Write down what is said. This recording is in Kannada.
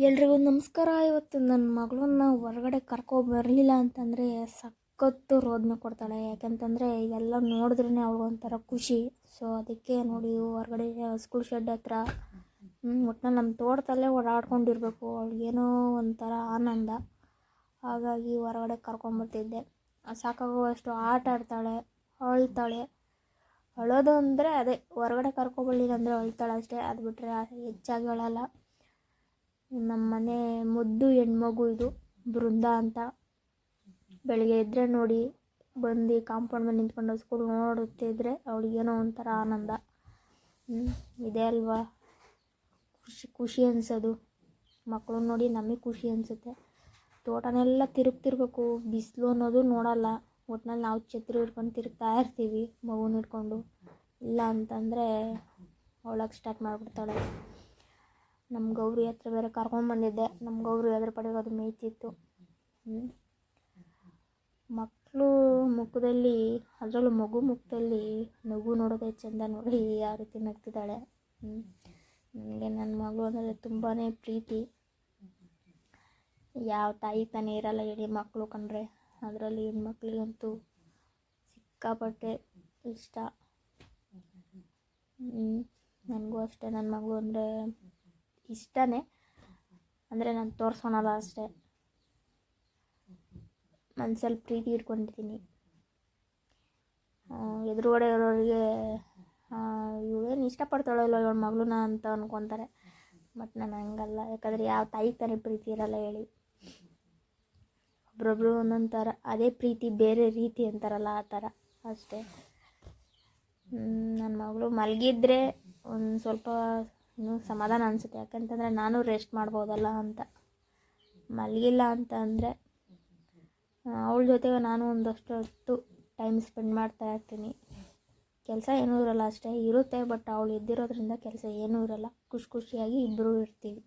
ಎಲ್ರಿಗೂ ನಮಸ್ಕಾರ. ಇವತ್ತು ನನ್ನ ಮಗಳನ್ನ ಹೊರಗಡೆ ಕರ್ಕೊಬರಲಿಲ್ಲ ಅಂತಂದರೆ ಸಖತ್ತು ರೋದನೆ ಕೊಡ್ತಾಳೆ. ಯಾಕಂತಂದರೆ ಎಲ್ಲ ನೋಡಿದ್ರೇ ಅವಳಿಗೊಂಥರ ಖುಷಿ. ಸೊ ಅದಕ್ಕೆ ನೋಡಿ ಹೊರಗಡೆ ಸ್ಕೂಲ್ ಶೆಡ್ ಹತ್ರ ಒಟ್ಟಿನಲ್ಲಿ ನಮ್ಮ ತೋಟದಲ್ಲೇ ಓಡಾಡ್ಕೊಂಡಿರ್ಬೇಕು, ಅವಳಿಗೇನೋ ಒಂಥರ ಆನಂದ. ಹಾಗಾಗಿ ಹೊರಗಡೆ ಕರ್ಕೊಂಬರ್ತಿದ್ದೆ. ಸಾಕಾಗುವಷ್ಟು ಆಟ ಆಡ್ತಾಳೆ, ಅಳ್ತಾಳೆ. ಅಳೋದು ಅಂದರೆ ಅದೇ ಹೊರಗಡೆ ಕರ್ಕೊಬರಲಿಲ್ಲ ಅಂದರೆ ಅಳ್ತಾಳೆ ಅಷ್ಟೇ. ಅದು ಬಿಟ್ಟರೆ ಹೆಚ್ಚಾಗಿ ಅಳಲ್ಲ. ನಮ್ಮ ಮನೆ ಮುದ್ದು ಹೆಣ್ಮಗು ಇದು, ಬೃಂದ ಅಂತ. ಬೆಳಿಗ್ಗೆ ಇದ್ದರೆ ನೋಡಿ ಬಂದು ಕಾಂಪೌಂಡ್ ಮೇಲೆ ನಿಂತ್ಕೊಂಡು ಸ್ಕೂಲ್ ನೋಡುತ್ತಿದ್ದರೆ ಅವಳಿಗೇನೋ ಒಂಥರ ಆನಂದ. ಇದೇ ಅಲ್ವಾ ಖುಷಿ ಅನಿಸೋದು. ಮಕ್ಕಳು ನೋಡಿ ನಮಗೆ ಖುಷಿ ಅನಿಸುತ್ತೆ. ತೋಟನೆಲ್ಲ ತಿರುಗ್ತಿರ್ಬೇಕು, ಬಿಸಿಲು ಅನ್ನೋದು ನೋಡಲ್ಲ. ಒಟ್ಟಿನಲ್ಲಿ ನಾವು ಛತ್ರಿ ಹಿಡ್ಕೊಂಡು ತಿರುಗ್ತಾ ಇರ್ತೀವಿ ಮಗುನ ಹಿಡ್ಕೊಂಡು. ಇಲ್ಲ ಅಂತಂದರೆ ಅವಳಕ್ಕೆ ಸ್ಟಾರ್ಟ್ ಮಾಡಿಬಿಡ್ತಾಳೆ. ನಮ್ಮ ಗೌರಿ ಹತ್ರ ಬೇರೆ ಕರ್ಕೊಂಡ್ಬಂದಿದ್ದೆ. ನಮ್ಮ ಗೌರಿ ಅದ್ರ ಪಡೆಗೆ ಅದು ಮೇಯ್ತಿತ್ತು. ಮಕ್ಕಳು ಮುಖದಲ್ಲಿ, ಅದರಲ್ಲೂ ಮಗು ಮುಖದಲ್ಲಿ ನಗು ನೋಡೋದೇ ಚೆಂದ. ನೋಡಿ ಯಾವ ರೀತಿ ನಗ್ತಿದ್ದಾಳೆ. ನನಗೆ ನನ್ನ ಮಗಳು ಅಂದರೆ ತುಂಬಾ ಪ್ರೀತಿ. ಯಾವ ತಾಯಿ ತಾನೇ ಇರಲ್ಲ ಹೇಳಿ ಮಕ್ಕಳು ಕಂಡ್ರೆ. ಅದರಲ್ಲಿ ಹೆಣ್ಮಕ್ಳಿಗಂತೂ ಸಿಕ್ಕಾಪಟ್ಟೆ ಇಷ್ಟ. ನನಗೂ ಅಷ್ಟೇ ನನ್ನ ಮಗಳು ಅಂದರೆ ಇಷ್ಟನೇ, ಅಂದರೆ ನಾನು ತೋರಿಸ್ಕೊಳಲ್ಲ ಅಷ್ಟೇ. ಮನಸ್ಸಲ್ಲಿ ಪ್ರೀತಿ ಇಟ್ಕೊಂಡಿದ್ದೀನಿ. ಎದುರುಗಡೆ ಇರೋರಿಗೆ ಇವಳೇನು ಇಷ್ಟಪಡ್ತಾಳೋ ಇಲ್ಲೋ ಇವಳ ಮಗಳನ್ನ ಅಂತ ಅಂದ್ಕೊತಾರೆ. ಬಟ್ ನಾನು ಹಂಗಲ್ಲ. ಯಾಕಂದರೆ ಯಾವ ತಾಯಿಗೆ ತಾನೇ ಪ್ರೀತಿ ಇರಲ್ಲ ಹೇಳಿ. ಒಬ್ರೊಬ್ರು ಒಂದೊಂದು ಥರ, ಅದೇ ಪ್ರೀತಿ ಬೇರೆ ರೀತಿ ಅಂತಾರಲ್ಲ ಆ ಥರ ಅಷ್ಟೇ. ನನ್ನ ಮಗಳು ಮಲಗಿದ್ರೆ ಒಂದು ಸ್ವಲ್ಪ ಇನ್ನೂ ಸಮಾಧಾನ ಅನಿಸುತ್ತೆ. ಯಾಕಂತಂದರೆ ನಾನು ರೆಸ್ಟ್ ಮಾಡ್ಬೋದಲ್ಲ ಅಂತ. ಮಲಗಿಲ್ಲ ಅಂತ ಅಂದರೆ ಅವಳ ಜೊತೆಗೆ ನಾನು ಒಂದಷ್ಟು ಹೊತ್ತು ಟೈಮ್ ಸ್ಪೆಂಡ್ ಮಾಡ್ತಾ ಇರ್ತೀನಿ. ಕೆಲಸ ಏನೂ ಇರೋಲ್ಲ ಅಷ್ಟೇ, ಇರುತ್ತೆ. ಬಟ್ ಅವಳು ಎದ್ದಿರೋದ್ರಿಂದ ಕೆಲಸ ಏನೂ ಇರೋಲ್ಲ. ಖುಷಿಯಾಗಿ ಇಬ್ಬರೂ ಇರ್ತೀವಿ.